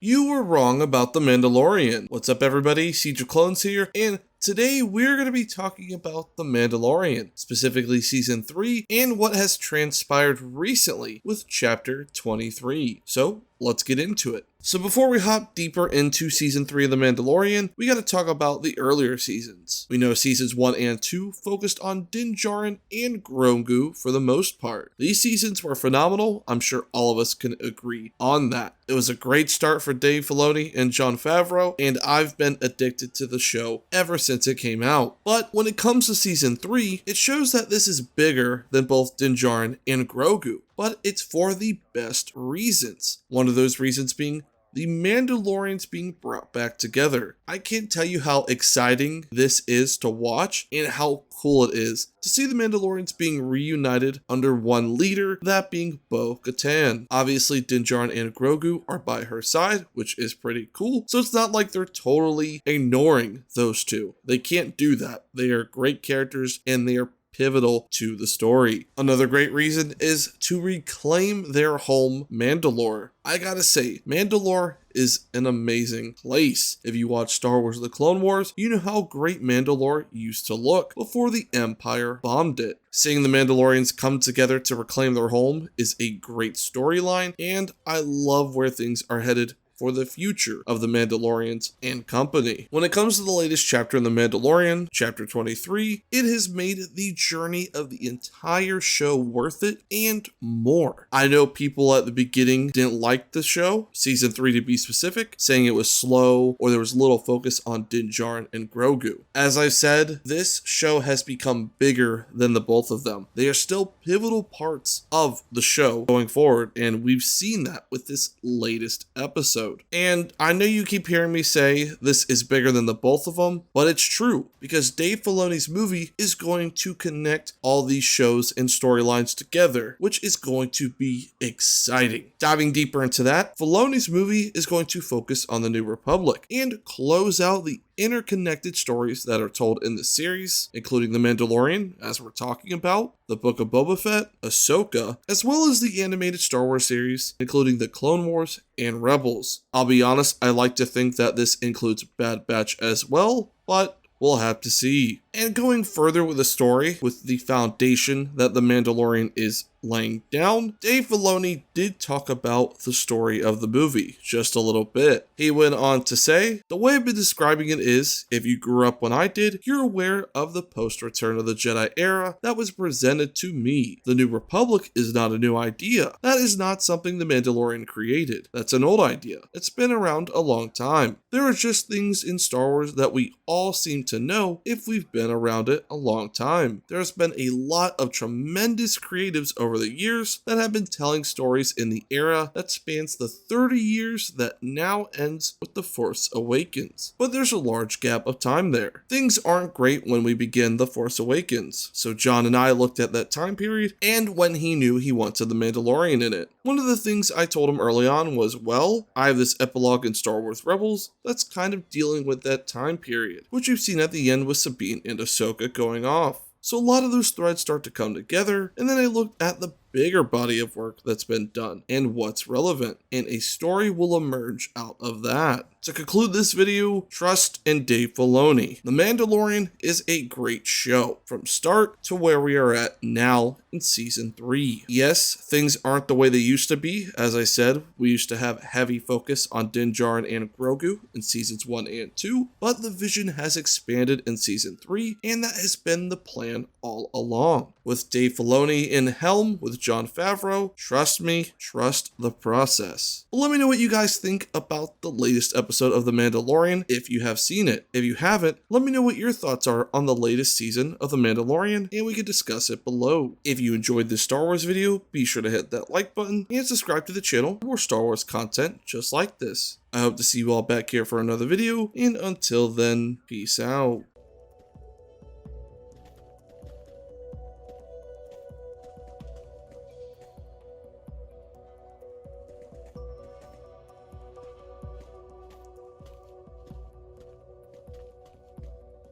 You were wrong about The Mandalorian. What's up, everybody? Siege of Clones here, and today we're going to be talking about The Mandalorian, specifically Season 3, and what has transpired recently with Chapter 23. So, let's get into it. So before we hop deeper into Season 3 of The Mandalorian, we gotta talk about the earlier seasons. We know Seasons 1 and 2 focused on Din Djarin and Grogu for the most part. These seasons were phenomenal, I'm sure all of us can agree on that. It was a great start for Dave Filoni and Jon Favreau, and I've been addicted to the show ever since it came out. But when it comes to Season 3, it shows that this is bigger than both Din Djarin and Grogu, but it's for the best reasons. One of those reasons being the Mandalorians being brought back together. I can't tell you how exciting this is to watch and how cool it is to see the Mandalorians being reunited under one leader, that being Bo-Katan. Obviously, Din Djarin and Grogu are by her side, which is pretty cool, so it's not like they're totally ignoring those two. They can't do that. They are great characters and they are pivotal to the story. Another great reason is to reclaim their home, Mandalore. I gotta say, Mandalore is an amazing place. If you watch Star Wars The Clone Wars, you know how great Mandalore used to look before the Empire bombed it. Seeing the Mandalorians come together to reclaim their home is a great storyline, and I love where things are headed for the future of the Mandalorians and company. When it comes to the latest chapter in The Mandalorian, Chapter 23, it has made the journey of the entire show worth it and more. I know people at the beginning didn't like the show, Season 3 to be specific, saying it was slow or there was little focus on Din Djarin and Grogu. As I said, this show has become bigger than the both of them. They are still pivotal parts of the show going forward, and we've seen that with this latest episode. And I know you keep hearing me say this is bigger than the both of them, but it's true because Dave Filoni's movie is going to connect all these shows and storylines together, which is going to be exciting. Diving deeper into that, Filoni's movie is going to focus on the New Republic and close out the interconnected stories that are told in the series, including The Mandalorian, as we're talking about, the Book of Boba Fett, Ahsoka, as well as the animated Star Wars series, including the Clone Wars and Rebels. I'll be honest, I like to think that this includes Bad Batch as well, but we'll have to see. And going further with the story, with the foundation that The Mandalorian is laying down, Dave Filoni did talk about the story of the movie just a little bit. He went on to say, "The way I've been describing it is, if you grew up when I did, you're aware of the post-Return of the Jedi era that was presented to me. The New Republic is not a new idea. That is not something The Mandalorian created. That's an old idea. It's been around a long time. There are just things in Star Wars that we all seem to know if we've been around it a long time. There's been a lot of tremendous creatives over the years that have been telling stories in the era that spans the 30 years that now ends with The Force Awakens. But there's a large gap of time there. Things aren't great when we begin The Force Awakens. So John and I looked at that time period and when he knew he wanted The Mandalorian in it. One of the things I told him early on was, well, I have this epilogue in Star Wars Rebels that's kind of dealing with that time period, which you've seen at the end with Sabine and Ahsoka going off. So a lot of those threads start to come together, and then I looked at the bigger body of work that's been done and what's relevant, and a story will emerge out of that. To conclude this video, trust in Dave Filoni. The Mandalorian is a great show, from start to where we are at now in Season 3. Yes, things aren't the way they used to be. As I said, we used to have heavy focus on Din Djarin and Grogu in Seasons 1 and 2, but the vision has expanded in Season 3, and that has been the plan all along. With Dave Filoni in helm with Jon Favreau, trust me, trust the process. But let me know what you guys think about the latest episode of The Mandalorian if you have seen it. If you haven't, let me know what your thoughts are on the latest season of The Mandalorian and we can discuss it below. If you enjoyed this Star Wars video, be sure to hit that like button and subscribe to the channel for more Star Wars content just like this. I hope to see you all back here for another video, and until then, peace out.